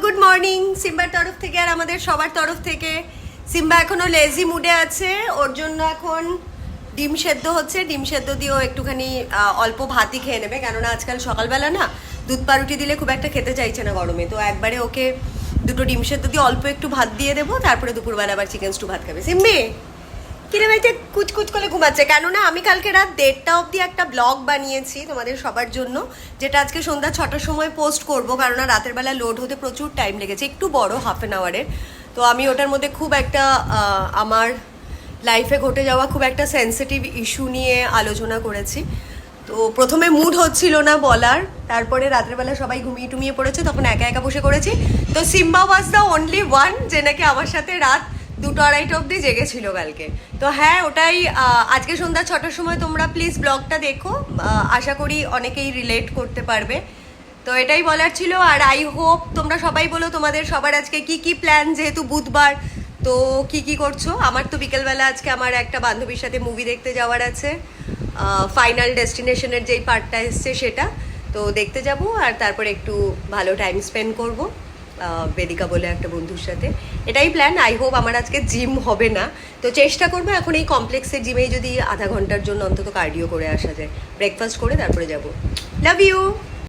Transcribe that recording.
Good morning সিম্বার তরফ থেকে আর আমাদের সবার তরফ থেকে। সিম্বা এখনো লেজি মুডে আছে, ওর জন্য এখন ডিম সেদ্ধ হচ্ছে। ডিম সেদ্ধ দিয়েও একটুখানি অল্প ভাতই খেয়ে নেবে, কেননা আজকাল সকালবেলা না দুধ পাউরুটি দিলে খুব একটা খেতে চাইছে না গরমে। তো একবারে ওকে দুটো ডিম সেদ্ধ দিয়ে অল্প একটু ভাত দিয়ে দেবো, তারপরে দুপুরবেলা আবার চিকেন স্টু ভাত খাবে। সিম্বি কিরে ভাইতে কুচকুচ করে ঘুমাচ্ছে, কেননা আমি কালকে রাত 1:30 অবধি একটা ব্লগ বানিয়েছি তোমাদের সবার জন্য, যেটা আজকে সন্ধ্যা 6টার সময় পোস্ট করব, কারণ রাতের বেলা লোড হতে প্রচুর টাইম লেগেছে, একটু বড় হাফ অ্যান আওয়ারের। তো আমি ওটার মধ্যে খুব একটা আমার লাইফে ঘটে যাওয়া খুব একটা সেন্সিটিভ ইস্যু নিয়ে আলোচনা করেছি। তো প্রথমে মুড হচ্ছিল না বলার, তারপরে রাতের বেলা সবাই ঘুমিয়ে টুমিয়ে পড়েছে, তখন একা একা বসে করেছি। তো Simba was the only one যে নাকি আমার সাথে রাত 2-2:30 অবধি জেগেছিল কালকে। তো হ্যাঁ, ওটাই আজকে সন্ধ্যা 6টার সময় তোমরা প্লিজ ব্লগটা দেখো, আশা করি অনেকেই রিলেট করতে পারবে। তো এটাই বলার ছিল। আর আই হোপ তোমরা সবাই বলো তোমাদের সবার আজকে কি কি প্ল্যান, যেহেতু বুধবার তো কি কি করছো। আমার তো বিকেলবেলা আজকে আমার একটা বান্ধবীর সাথে মুভি দেখতে যাওয়ার আছে, ফাইনাল ডেস্টিনেশনের যেই পার্টটা এসছে সেটা, তো দেখতে যাব। আর তারপরে একটু ভালো টাইম স্পেন্ড করব বেদিকা বলে একটা বন্ধুর সাথে, এটাই প্ল্যান। আই হোপ আমার আজকে জিম হবে না, তো চেষ্টা করবো এখন এই কমপ্লেক্সের জিমেই যদি আধা ঘন্টার জন্য অন্তত কার্ডিও করে আসা যায়, ব্রেকফাস্ট করে তারপরে যাব। Love you.